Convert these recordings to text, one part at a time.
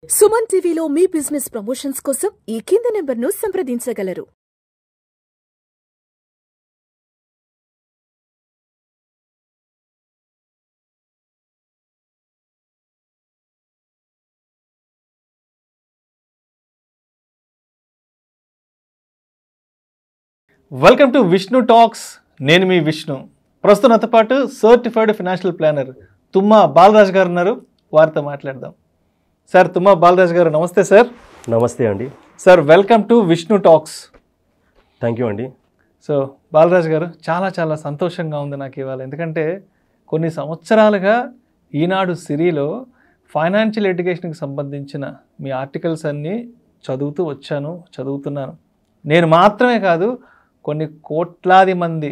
సుమన్ టీవీలో మీ business promotions కోసం ఈ కింది నెంబర్ను సంప్రదించగలరు. Welcome to Vishnu talks. నేను మీ విష్ణు. ప్రస్తుతం నాతో పాటు certified financial planner Tumma Balaraj గారు ఉన్నారు. వారితో మాట్లాడదాం. సార్, తుమ్మా బాలరాజ్ గారు, నమస్తే సార్. నమస్తే అండి. Sir, welcome to Vishnu talks. Thank you అండి. సో బాలరాజ్ గారు, చాలా సంతోషంగా ఉంది నాకు ఇవాళ. ఎందుకంటే కొన్ని సంవత్సరాలుగా ఈనాడు సిరీలో ఫైనాన్షియల్ ఎడ్యుకేషన్కి సంబంధించిన మీ ఆర్టికల్స్ అన్నీ చదువుతున్నాను. నేను మాత్రమే కాదు, కొన్ని కోట్లాది మంది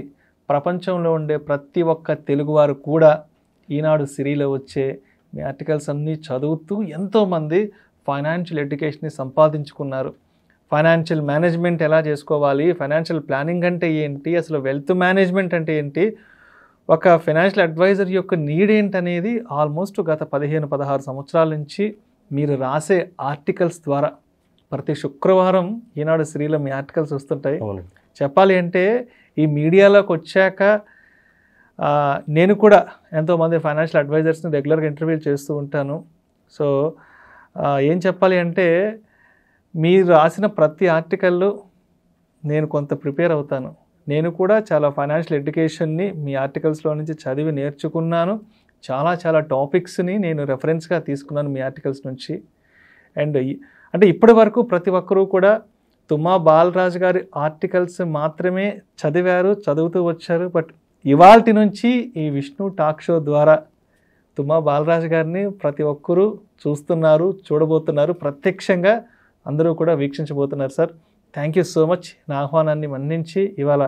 ప్రపంచంలో ఉండే ప్రతి ఒక్క తెలుగువారు కూడా ఈనాడు సిరీలో వచ్చే మీ ఆర్టికల్స్ అన్నీ చదువుతూ ఎంతోమంది ఫైనాన్షియల్ ఎడ్యుకేషన్ని సంపాదించుకున్నారు. ఫైనాన్షియల్ మేనేజ్మెంట్ ఎలా చేసుకోవాలి, ఫైనాన్షియల్ ప్లానింగ్ అంటే ఏంటి, అసలు వెల్త్ మేనేజ్మెంట్ అంటే ఏంటి, ఒక ఫైనాన్షియల్ అడ్వైజర్ యొక్క నీడ్ ఏంటనేది ఆల్మోస్ట్ గత 15-16 సంవత్సరాల నుంచి మీరు రాసే ఆర్టికల్స్ ద్వారా ప్రతి శుక్రవారం ఈనాడు సిరీలో మీ ఆర్టికల్స్ వస్తుంటాయి. చెప్పాలి అంటే ఈ మీడియాలోకి వచ్చాక నేను కూడా ఎంతోమంది ఫైనాన్షియల్ అడ్వైజర్స్ని రెగ్యులర్గా ఇంటర్వ్యూలు చేస్తూ ఉంటాను. సో ఏం చెప్పాలి అంటే మీరు రాసిన ప్రతి ఆర్టికల్లో నేను కొంత ప్రిపేర్ అవుతాను. నేను కూడా చాలా ఫైనాన్షియల్ ఎడ్యుకేషన్ని మీ ఆర్టికల్స్లో నుంచి చదివి నేర్చుకున్నాను. చాలా టాపిక్స్ని నేను రెఫరెన్స్గా తీసుకున్నాను మీ ఆర్టికల్స్ నుంచి. అండ్ అంటే ఇప్పటి వరకు ప్రతి ఒక్కరూ కూడా తుమ్మా బాలరాజ్ గారి ఆర్టికల్స్ మాత్రమే చదువుతూ వచ్చారు. బట్ ఇవాల్టి నుంచి ఈ విష్ణు టాక్ షో ద్వారా తుమ్మా బాలరాజ్ గారిని ప్రతి ఒక్కరూ చూడబోతున్నారు, ప్రత్యక్షంగా అందరూ కూడా వీక్షించబోతున్నారు. Sir, thank you so much. నా ఆహ్వానాన్ని మన్నించి ఇవాళ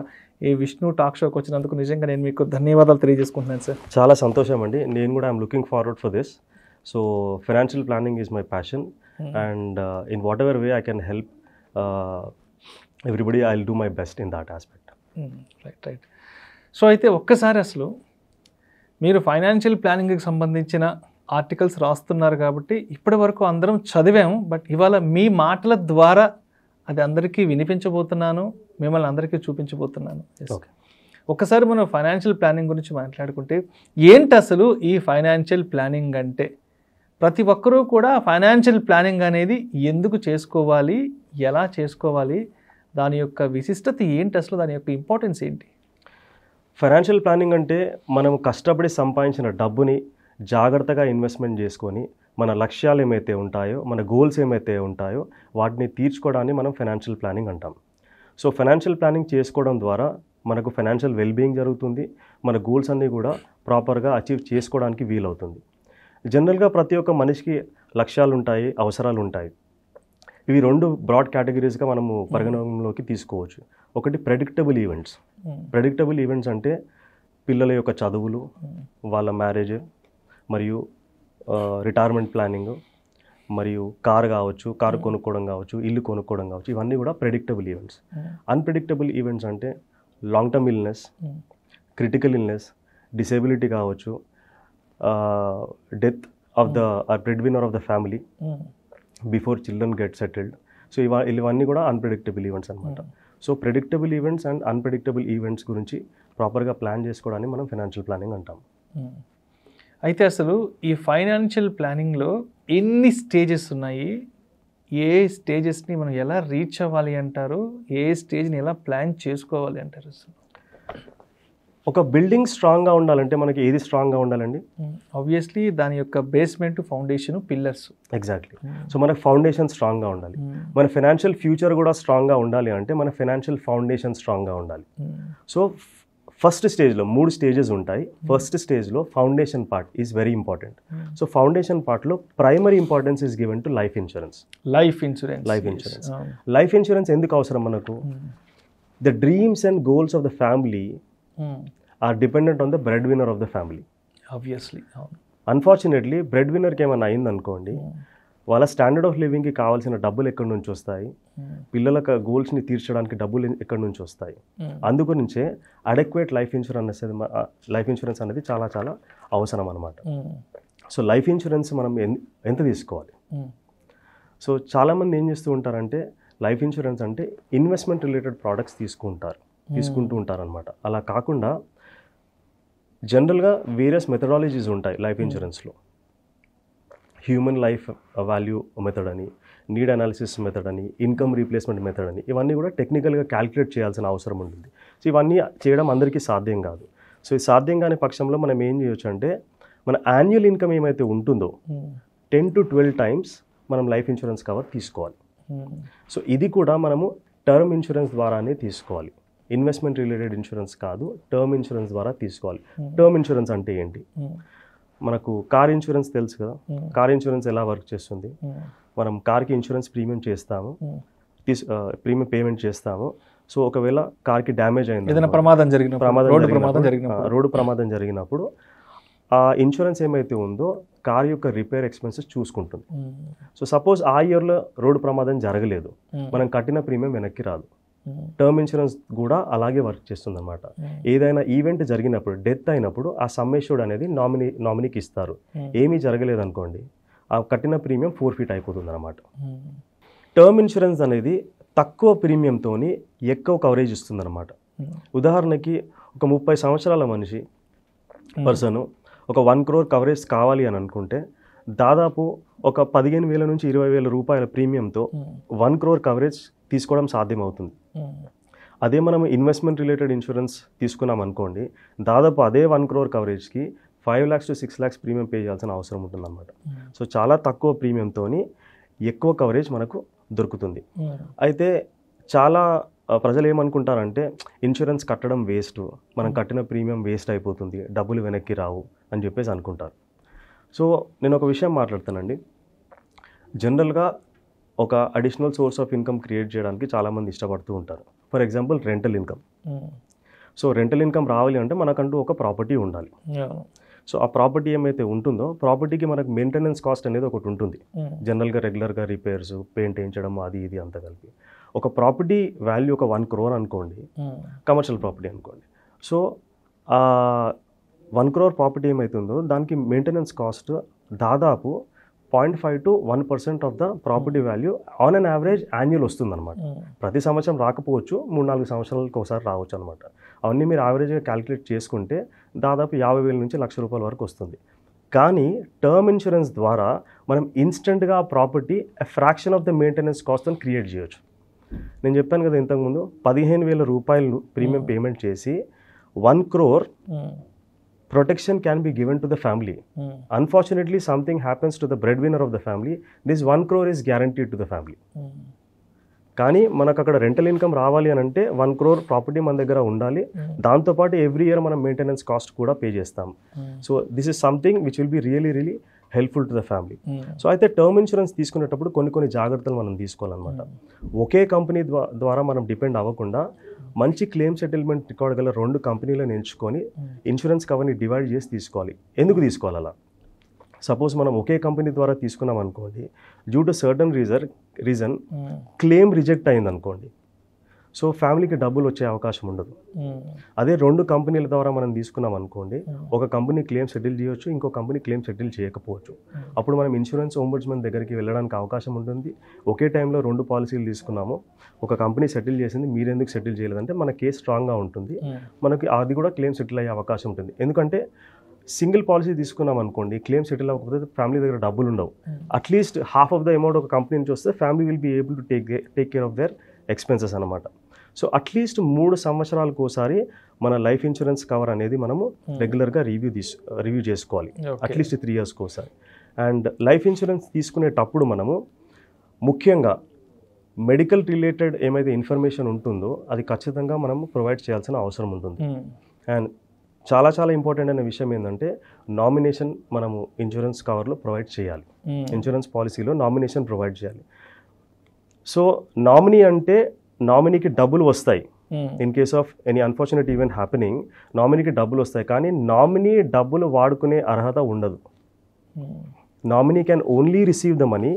ఈ విష్ణు టాక్ షోకి వచ్చినందుకు నిజంగా నేను మీకు ధన్యవాదాలు తెలియజేసుకుంటున్నాను సార్. చాలా సంతోషం అండి. నేను కూడా I'm looking forward for this. So financial planning is my passion and in what ever way I can help everybody, I will do my best in that aspect. Right. So అయితే ఒక్కసారి అసలు మీరు financial ప్లానింగ్కి సంబంధించిన articles రాస్తున్నారు కాబట్టి ఇప్పటి వరకు అందరం చదివాము. బట్ ఇవాళ మీ మాటల ద్వారా అది అందరికీ వినిపించబోతున్నాను, మిమ్మల్ని అందరికీ చూపించబోతున్నాను. ఒక్కసారి మనం ఫైనాన్షియల్ ప్లానింగ్ గురించి మాట్లాడుకుంటే ఏంటి అసలు ఈ ఫైనాన్షియల్ ప్లానింగ్ అంటే? ప్రతి ఒక్కరూ కూడా ఫైనాన్షియల్ ప్లానింగ్ అనేది ఎందుకు చేసుకోవాలి, ఎలా చేసుకోవాలి, దాని యొక్క విశిష్టత ఏంటి, అసలు దాని యొక్క ఇంపార్టెన్స్ ఏంటి? ఫైనాన్షియల్ ప్లానింగ్ అంటే మనం కష్టపడి సంపాదించిన డబ్బుని జాగ్రత్తగా ఇన్వెస్ట్మెంట్ చేసుకొని మన లక్ష్యాలు ఏమైతే ఉంటాయో, మన గోల్స్ ఏమైతే ఉంటాయో వాటిని తీర్చుకోవడాన్ని మనం ఫైనాన్షియల్ ప్లానింగ్ అంటాం. సో ఫైనాన్షియల్ ప్లానింగ్ చేసుకోవడం ద్వారా మనకు ఫైనాన్షియల్ వెల్బీయింగ్ జరుగుతుంది, మన గోల్స్ అన్నీ కూడా ప్రాపర్గా అచీవ్ చేసుకోవడానికి వీలవుతుంది. జనరల్గా ప్రతి ఒక్క మనిషికి లక్ష్యాలు ఉంటాయి, అవసరాలు ఉంటాయి. ఇవి రెండు బ్రాడ్ కేటగిరీస్గా మనము పరిగణనలోకి తీసుకోవచ్చు. ఒకటి ప్రెడిక్టబుల్ ఈవెంట్స్. ప్రెడిక్టబుల్ ఈవెంట్స్ అంటే పిల్లల యొక్క చదువులు, వాళ్ళ మ్యారేజ్, మరియు రిటైర్మెంట్ ప్లానింగ్, మరియు కారు కొనుక్కోవడం కావచ్చు, ఇల్లు కొనుక్కోవడం కావచ్చు, ఇవన్నీ కూడా ప్రెడిక్టబుల్ ఈవెంట్స్. అన్ప్రెడిక్టబుల్ ఈవెంట్స్ అంటే long term illness, critical illness, disability కావచ్చు, death of the breadwinner of the family before children get settled. So ఇవన్నీ కూడా అన్ప్రెడిక్టబుల్ ఈవెంట్స్ అనమాట. So predictable events and unpredictable events గురించి ప్రాపర్గా plan చేసుకోవడానికి మనం financial planning అంటాం. అయితే అసలు ఈ ఫైనాన్షియల్ ప్లానింగ్లో ఎన్ని స్టేజెస్ ఉన్నాయి, ఏ స్టేజెస్ని మనం ఎలా రీచ్ అవ్వాలి అంటారు, ఏ స్టేజ్ని ఎలా ప్లాన్ చేసుకోవాలి అంటారు? అసలు ఒక బిల్డింగ్ స్ట్రాంగ్గా ఉండాలంటే మనకి ఏది స్ట్రాంగ్గా ఉండాలండి? ఆబ్వియస్లీ దాని యొక్క basement, foundation, pillars. Exactly. So మనకు ఫౌండేషన్ స్ట్రాంగ్గా ఉండాలి. మన ఫైనాన్షియల్ ఫ్యూచర్ కూడా స్ట్రాంగ్గా ఉండాలి అంటే మన ఫైనాన్షియల్ ఫౌండేషన్ స్ట్రాంగ్గా ఉండాలి. సో ఫస్ట్ స్టేజ్లో 3 స్టేజెస్ ఉంటాయి. ఫస్ట్ స్టేజ్లో foundation part is very important. So foundation పార్ట్లో primary importance is given to life insurance. Life insurance ఎందుకు అవసరం మనకు? The dreams and goals of the family are dependent on the breadwinner of the family. Obviously. Unfortunately, breadwinnerకి ఏమైనా అయిందనుకోండి, వాళ్ళ standard of లివింగ్కి కావాల్సిన డబ్బులు ఎక్కడి నుంచి వస్తాయి, పిల్లల గోల్స్ని తీర్చడానికి డబ్బులు ఎక్కడి నుంచి వస్తాయి. అందుగురించే అడెక్వేట్ లైఫ్ ఇన్సూరెన్స్ అనేది చాలా అవసరం అనమాట. సో లైఫ్ ఇన్సూరెన్స్ మనం ఎంత తీసుకోవాలి? సో చాలామంది ఏం చేస్తూ ఉంటారంటే లైఫ్ ఇన్సూరెన్స్ అంటే ఇన్వెస్ట్మెంట్ రిలేటెడ్ ప్రోడక్ట్స్ తీసుకుంటూ ఉంటారనమాట. అలా కాకుండా జనరల్గా వేరియస్ మెథడాలజీస్ ఉంటాయి లైఫ్ ఇన్సూరెన్స్లో. హ్యూమన్ లైఫ్ వాల్యూ మెథడ్ అని, నీడ్ అనాలిసిస్ మెథడ్ అని, ఇన్కమ్ రీప్లేస్మెంట్ మెథడ్ అని, ఇవన్నీ కూడా టెక్నికల్గా క్యాలిక్యులేట్ చేయాల్సిన అవసరం ఉంటుంది. సో ఇవన్నీ చేయడం అందరికీ సాధ్యం కాదు. సో ఈ సాధ్యం కాని పక్షంలో మనం ఏం చేయొచ్చు అంటే మన యాన్యువల్ ఇన్కమ్ ఏమైతే ఉంటుందో 10 to 12 times మనం లైఫ్ ఇన్సూరెన్స్ కవర్ తీసుకోవాలి. సో ఇది కూడా మనము టర్మ్ ఇన్సూరెన్స్ ద్వారానే తీసుకోవాలి. ఇన్వెస్ట్మెంట్ రిలేటెడ్ ఇన్సూరెన్స్ కాదు, టర్మ్ ఇన్సూరెన్స్ ద్వారా తీసుకోవాలి. టర్మ్ ఇన్సూరెన్స్ అంటే ఏంటి? మనకు కార్ ఇన్సూరెన్స్ తెలుసు కదా. కార్ ఇన్సూరెన్స్ ఎలా వర్క్ చేస్తుంది? మనం కార్కి ఇన్సూరెన్స్ ప్రీమియం చేస్తాము, ప్రీమియం పేమెంట్ చేస్తాము. సో ఒకవేళ కార్కి డ్యామేజ్ అయింది, రోడ్డు ప్రమాదం జరిగినప్పుడు ఆ ఇన్సూరెన్స్ ఏమైతే ఉందో కార్ యొక్క రిపేర్ ఎక్స్పెన్సెస్ చూసుకుంటుంది. సో సపోజ్ ఆ ఇయర్లో రోడ్డు ప్రమాదం జరగలేదు, మనం కట్టిన ప్రీమియం వెనక్కి రాదు. టర్మ్ ఇన్సూరెన్స్ కూడా అలాగే వర్క్ చేస్తుంది అనమాట. ఏదైనా ఈవెంట్ జరిగినప్పుడు, డెత్ అయినప్పుడు ఆ సమ్ ఎష్యూర్డ్ అనేది నామినీకి ఇస్తారు. ఏమీ జరగలేదు అనుకోండి, ఆ కట్టిన ప్రీమియం ఫోర్ఫీట్ అయిపోతుంది అనమాట. టర్మ్ ఇన్సూరెన్స్ అనేది తక్కువ ప్రీమియంతో ఎక్కువ కవరేజ్ ఇస్తుంది అనమాట. ఉదాహరణకి ఒక 30 సంవత్సరాల మనిషి పర్సన్ ఒక 1 crore కవరేజ్ కావాలి అని అనుకుంటే దాదాపు ఒక 15,000 నుంచి 20,000 రూపాయల ప్రీమియంతో 1 crore కవరేజ్ తీసుకోవడం సాధ్యమవుతుంది. అదే మనం ఇన్వెస్ట్మెంట్ రిలేటెడ్ ఇన్సూరెన్స్ తీసుకున్నాం అనుకోండి, దాదాపు అదే 1 crore కవరేజ్కి 5 lakhs to 6 lakhs premium pay చేయాల్సిన అవసరం ఉంటుందన్నమాట. సో చాలా తక్కువ ప్రీమియంతో ఎక్కువ కవరేజ్ మనకు దొరుకుతుంది. అయితే చాలా ప్రజలు ఏమనుకుంటారంటే ఇన్సూరెన్స్ కట్టడం వేస్ట్, మనం కట్టిన ప్రీమియం వేస్ట్ అయిపోతుంది, డబ్బులు వెనక్కి రావు అని చెప్పేసి అనుకుంటారు. సో నేను ఒక విషయం మాట్లాడతానండి. జనరల్గా ఒక additional source of income create చేయడానికి చాలామంది ఇష్టపడుతూ ఉంటారు. For example rental income. So rental income రావాలి అంటే మనకంటూ ఒక ప్రాపర్టీ ఉండాలి. సో ఆ ప్రాపర్టీ ఏమైతే ఉంటుందో ప్రాపర్టీకి మనకు మెయింటెనెన్స్ కాస్ట్ అనేది ఒకటి ఉంటుంది. జనరల్గా రెగ్యులర్గా రిపేర్స్, పెయింట్ వేయించడం, అది ఇది అంతా కలిపి ఒక ప్రాపర్టీ వాల్యూ ఒక 1 crore అనుకోండి, కమర్షియల్ ప్రాపర్టీ అనుకోండి. సో ఆ 1 crore ప్రాపర్టీ ఏమవుతుందో దానికి మెయింటెనెన్స్ కాస్ట్ దాదాపు 0.5 to 1% of the property value on an average annual వస్తుందన్నమాట. ప్రతి సంవత్సరం రాకపోవచ్చు, 3-4 సంవత్సరాలకు ఒకసారి రావచ్చు అనమాట. అవన్నీ మీరు యావరేజ్గా క్యాలిక్యులేట్ చేసుకుంటే దాదాపు 50,000 నుంచి 1,00,000 రూపాయల వరకు వస్తుంది. కానీ టర్మ్ ఇన్సూరెన్స్ ద్వారా మనం ఇన్స్టెంట్గా ఆ property fraction of the maintenance cost అని క్రియేట్ చేయొచ్చు. నేను చెప్పాను కదా ఇంతకుముందు 15,000 రూపాయలు ప్రీమియం పేమెంట్ చేసి 1 crore protection can be given to the family. Unfortunately, something happens to the breadwinner of the family. This 1 crore is guaranteed to the family. కానీ మనకు అక్కడ రెంటల్ ఇన్కమ్ రావాలి అని అంటే 1 crore ప్రాపర్టీ మన దగ్గర ఉండాలి. దాంతోపాటు ఎవ్రీ ఇయర్ మనం మెయింటెనెన్స్ కాస్ట్ కూడా పే చేస్తాం. So this is something which will be really helpful to the family. So అయితే టర్మ్ ఇన్సూరెన్స్ తీసుకునేటప్పుడు కొన్ని జాగ్రత్తలు మనం తీసుకోవాలన్నమాట. ఒకే కంపెనీ ద్వారా మనం డిపెండ్ అవ్వకుండా మంచి క్లెయిమ్ సెటిల్మెంట్ రికార్డ్ గల 2 కంపెనీలను ఎంచుకొని ఇన్సూరెన్స్ కవర్ని డివైడ్ చేసి తీసుకోవాలి. ఎందుకు తీసుకోవాలి అలా? సపోజ్ మనం ఒకే కంపెనీ ద్వారా తీసుకున్నాం అనుకోండి, due to certain reason claim reject అయింది అనుకోండి, సో ఫ్యామిలీకి డబ్బులు వచ్చే అవకాశం ఉండదు. అదే 2 కంపెనీల ద్వారా మనం తీసుకున్నాం అనుకోండి, ఒక కంపెనీ క్లెయిమ్ సెటిల్ చేయొచ్చు, ఇంకో కంపెనీ క్లెయిమ్ సెటిల్ చేయకపోవచ్చు. అప్పుడు మనం ఇన్సూరెన్స్ ఓంబుడ్స్మన్ దగ్గరికి వెళ్ళడానికి అవకాశం ఉంటుంది. ఒకే టైంలో 2 పాలసీలు తీసుకున్నాము, ఒక కంపెనీ సెటిల్ చేసింది, మీరెందుకు సెటిల్ చేయలేదంటే మన కేసు స్ట్రాంగ్గా ఉంటుంది, మనకి అది కూడా క్లెయిమ్ సెటిల్ అయ్యే అవకాశం ఉంటుంది. ఎందుకంటే సింగిల్ పాలసీ తీసుకున్నాం అనుకోండి, క్లెయిమ్ సెటిల్ అవ్వకపోతే ఫ్యామిలీ దగ్గర డబ్బులు ఉండవు. At least half of the amount ఒక కంపెనీ నుంచి వస్తే family will be able to take care of their expenses అనమాట. సో అట్లీస్ట్ 3 సంవత్సరాలకు ఒకసారి మన లైఫ్ ఇన్సూరెన్స్ కవర్ అనేది మనము రెగ్యులర్గా రివ్యూ చేసుకోవాలి, అట్లీస్ట్ 3 yearsకి ఒకసారి. అండ్ లైఫ్ ఇన్సూరెన్స్ తీసుకునేటప్పుడు మనము ముఖ్యంగా మెడికల్ రిలేటెడ్ ఏమైతే ఇన్ఫర్మేషన్ ఉంటుందో అది ఖచ్చితంగా మనము ప్రొవైడ్ చేయాల్సిన అవసరం ఉంటుంది. అండ్ చాలా ఇంపార్టెంట్ అనే విషయం ఏంటంటే నామినేషన్ మనము ఇన్సూరెన్స్ కవర్లో ప్రొవైడ్ చేయాలి, ఇన్సూరెన్స్ పాలసీలో నామినేషన్ ప్రొవైడ్ చేయాలి. సో నామినీ అంటే నామినీకి డబ్బులు వస్తాయి. In case of any unfortunate event happening నామినీకి డబ్బులు వస్తాయి, కానీ నామినీ డబ్బులు వాడుకునే అర్హత ఉండదు. Nominee can only receive the money,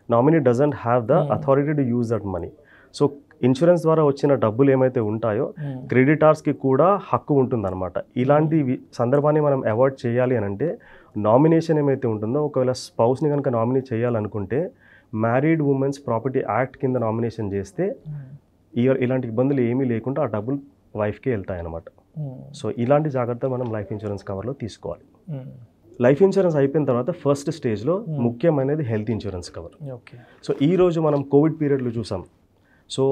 nominee doesn't have the authority to use that money. So insurance ద్వారా వచ్చిన డబ్బులు ఏమైతే ఉంటాయో క్రెడిటార్స్కి కూడా హక్కు ఉంటుందన్నమాట. ఇలాంటి సందర్భాన్ని మనం అవాయిడ్ చేయాలి అని అంటే నామినేషన్ ఏమైతే ఉంటుందో, ఒకవేళ స్పౌస్ని కనుక నామినీ చేయాలనుకుంటే మ్యారీడ్ ఉమెన్స్ ప్రాపర్టీ యాక్ట్ కింద నామినేషన్ చేస్తే ఇలాంటి ఇబ్బందులు ఏమీ లేకుండా ఆ డబ్బులు వైఫ్కే వెళ్తాయి అన్నమాట. సో ఇలాంటి జాగ్రత్త మనం లైఫ్ ఇన్సూరెన్స్ కవర్లో తీసుకోవాలి. లైఫ్ ఇన్సూరెన్స్ అయిపోయిన తర్వాత ఫస్ట్ స్టేజ్లో ముఖ్యమైనది హెల్త్ ఇన్సూరెన్స్ కవర్. సో ఈరోజు మనం కోవిడ్ పీరియడ్లో చూసాం. సో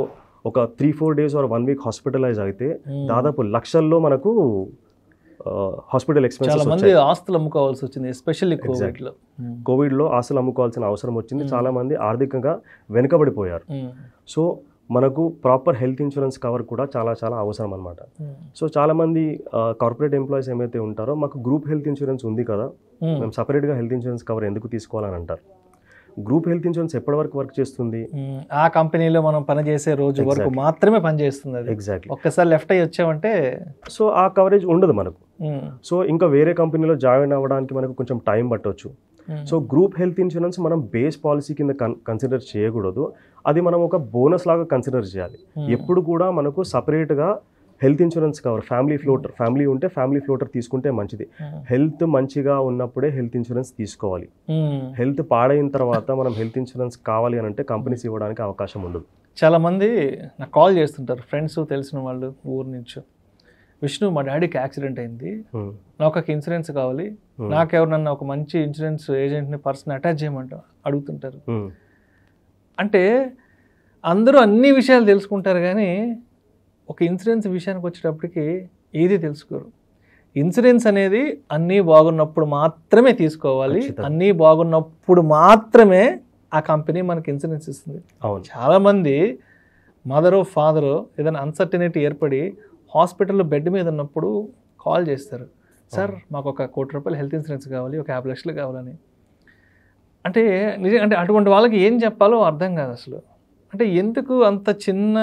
ఒక 3-4 days or 1 week హాస్పిటలైజ్ అయితే దాదాపు లక్షల్లో మనకు హాస్పిటల్ ఎక్స్పెన్సెస్ ఆస్తులు అమ్ముకోవాల్సి వచ్చింది. ఎస్పెషల్లీ కోవిడ్లో ఆస్తులు అమ్ముకోవాల్సిన అవసరం వచ్చింది. చాలా మంది ఆర్థికంగా వెనుకబడిపోయారు. సో మనకు ప్రాపర్ హెల్త్ ఇన్సూరెన్స్ కవర్ కూడా చాలా చాలా అవసరం అనమాట. సో చాలామంది కార్పొరేట్ ఎంప్లాయీస్ ఏమైతే ఉంటారో మాకు గ్రూప్ హెల్త్ ఇన్సూరెన్స్ ఉంది కదా, మేము సపరేట్గా హెల్త్ ఇన్సూరెన్స్ కవర్ ఎందుకు తీసుకోవాలని అంటారు. గ్రూప్ హెల్త్ ఇన్సూరెన్స్ ఎప్పటి వరకు వర్క్ చేస్తుంది? ఆ కంపెనీలో మనం పనిచేసే రోజు వరకు మాత్రమే పనిచేస్తుంది. ఎగ్జాక్ట్లీ. ఒక్కసారి లెఫ్ట్ అయ్యి వచ్చామంటే సో ఆ కవరేజ్ ఉండదు మనకు. సో ఇంకా వేరే కంపెనీలో జాయిన్ అవ్వడానికి మనకు కొంచెం టైం పట్టవచ్చు. సో గ్రూప్ హెల్త్ ఇన్సూరెన్స్ మనం బేస్ పాలసీ కింద కన్సిడర్ చేయకూడదు. అది మనం ఒక బోనస్ లాగా కన్సిడర్ చేయాలి. ఎప్పుడు కూడా మనకు సపరేట్గా హెల్త్ ఇన్సూరెన్స్ కవర్, ఫ్యామిలీ ఉంటే ఫ్యామిలీ ఫ్లోటర్ తీసుకుంటే మంచిది. హెల్త్ మంచిగా ఉన్నప్పుడే హెల్త్ ఇన్సూరెన్స్ తీసుకోవాలి. హెల్త్ పాడైన తర్వాత మనం హెల్త్ ఇన్సూరెన్స్ కావాలి అని అంటే కంపెనీస్ ఇవ్వడానికి అవకాశం ఉండదు. చాలా మంది నాకు కాల్ చేస్తుంటారు, ఫ్రెండ్స్, తెలిసిన వాళ్ళు ఊరు నుంచి. విష్ణు, మా డాడీకి యాక్సిడెంట్ అయింది, నాకు ఒక ఇన్సూరెన్స్ కావాలి, నాకెవరన్నా ఒక మంచి ఇన్సూరెన్స్ ఏజెంట్ని పర్సన్ అటాచ్ చేయమంట అడుగుతుంటారు. అంటే అందరూ అన్ని విషయాలు తెలుసుకుంటారు కానీ ఒక ఇన్సూరెన్స్ విషయానికి వచ్చేటప్పటికి ఏది తెలుసుకోరు. ఇన్సూరెన్స్ అనేది అన్నీ బాగున్నప్పుడు మాత్రమే తీసుకోవాలి, అన్నీ బాగున్నప్పుడు మాత్రమే ఆ కంపెనీ మనకి ఇన్సూరెన్స్ ఇస్తుంది. చాలామంది మదరో ఫాదరో ఏదైనా అన్సర్టనిటీ ఏర్పడి హాస్పిటల్లో బెడ్ మీద ఉన్నప్పుడు కాల్ చేస్తారు, సార్ మాకు ఒక 1 కోటి రూపాయలు హెల్త్ ఇన్సూరెన్స్ కావాలి, ఒక 50 లక్షలు కావాలని. అంటే నిజంగా అంటే అటువంటి వాళ్ళకి ఏం చెప్పాలో అర్థం కాదు అసలు. అంటే ఎందుకు అంత చిన్న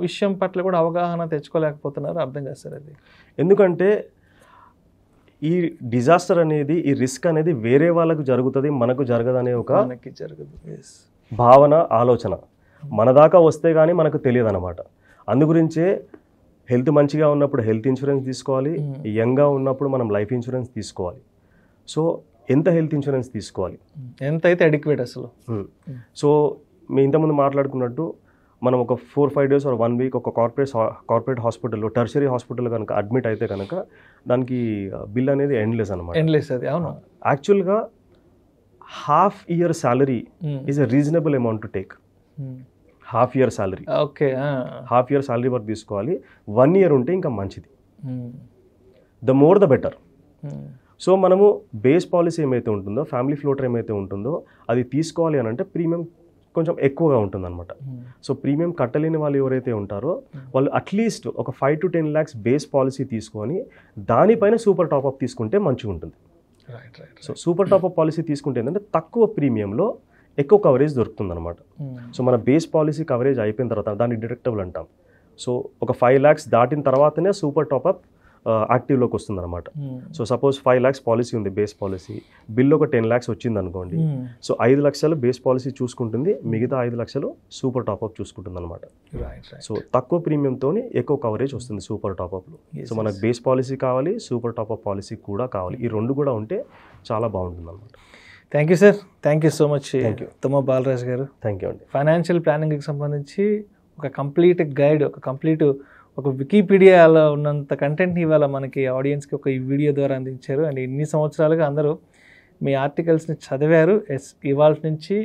విషయం పట్ల కూడా అవగాహన తెచ్చుకోలేకపోతున్నారు అర్థం కాదు సార్ అది. ఎందుకంటే ఈ డిజాస్టర్ అనేది, ఈ రిస్క్ అనేది వేరే వాళ్ళకు జరుగుతుంది, మనకు జరగదనే ఒక భావన, ఆలోచన మన దాకా వస్తే కానీ మనకు తెలియదు అనమాట. అందుగురించే హెల్త్ మంచిగా ఉన్నప్పుడు హెల్త్ ఇన్సూరెన్స్ తీసుకోవాలి, యంగ్గా ఉన్నప్పుడు మనం లైఫ్ ఇన్సూరెన్స్ తీసుకోవాలి. సో ఎంత హెల్త్ ఇన్సూరెన్స్ తీసుకోవాలి, ఎంత అయితే అడిక్వేట్ అసలు. సో మీ ఇంతకుముందు మాట్లాడుకున్నట్టు మనం ఒక 4-5 days or 1 week ఒక కార్పొరేట్ హాస్పిటల్లో, టెర్షరీ హాస్పిటల్ కనుక అడ్మిట్ అయితే కనుక దానికి బిల్ అనేది ఎండ్లెస్ అనమాట. అది అవును. యాక్చువల్గా half year salary is a reasonable amount to take. Half year salary, half year salary వరకు తీసుకోవాలి. 1 year ఉంటే ఇంకా మంచిది, the more the better. So మనము బేస్ పాలసీ ఏమైతే ఉంటుందో, ఫ్యామిలీ ఫ్లోటర్ ఏమైతే ఉంటుందో అది తీసుకోవాలి అని అంటే ప్రీమియం కొంచెం ఎక్కువగా ఉంటుంది అనమాట. సో ప్రీమియం కట్టలేని వాళ్ళు ఎవరైతే ఉంటారో వాళ్ళు అట్లీస్ట్ ఒక 5 to 10 lakhs బేస్ పాలసీ తీసుకొని దానిపైన సూపర్ టాప్అప్ తీసుకుంటే మంచిగా ఉంటుంది. సో సూపర్ టాప్అప్ పాలసీ తీసుకుంటే ఏంటంటే తక్కువ ప్రీమియంలో ఎక్కువ కవరేజ్ దొరుకుతుంది అనమాట. సో మన బేస్ పాలసీ కవరేజ్ అయిపోయిన తర్వాత దాన్ని డిడక్టబుల్ అంటాం. సో ఒక 5 lakhs దాటిన తర్వాతనే సూపర్ టాప్అప్ యాక్టివ్లోకి వస్తుంది అనమాట. సో సపోజ్ 5 lakhs పాలసీ ఉంది, బేస్ పాలసీ, బిల్ ఒక 10 lakhs వచ్చింది అనుకోండి. సో 5 లక్షలు బేస్ పాలసీ చూసుకుంటుంది, మిగతా 5 లక్షలు సూపర్ టాప్అప్ చూసుకుంటుంది అనమాట. సో తక్కువ ప్రీమియంతో ఎక్కువ కవరేజ్ వస్తుంది సూపర్ టాప్అప్లో. సో మనకు బేస్ పాలసీ కావాలి, సూపర్ టాప్అప్ పాలసీ కూడా కావాలి. ఈ రెండు కూడా ఉంటే చాలా బాగుంటుంది అనమాట. Thank you sir, thank you so much Tumma Balaraj గారు. థ్యాంక్ యూ అండి. ఫైనాన్షియల్ ప్లానింగ్కి సంబంధించి ఒక కంప్లీట్ గైడ్, ఒక వికీపీడియాలో ఉన్నంత కంటెంట్ని ఇవాళ మనకి ఆడియన్స్కి ఒక ఈ వీడియో ద్వారా అందించారు. అండ్ ఇన్ని సంవత్సరాలుగా అందరూ మీ ఆర్టికల్స్ని చదివారు ఇవాళ నుంచి.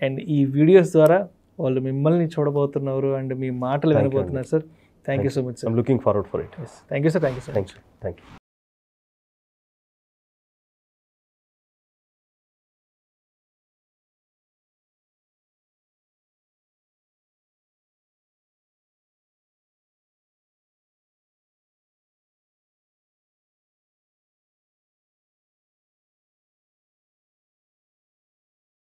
అండ్ ఈ వీడియోస్ ద్వారా వాళ్ళు మిమ్మల్ని చూడబోతున్నారు అండ్ మీ మాటలు వినబోతున్నారు sir. Thank you so much sir. Looking forward for it. Thank you sir. Thank you.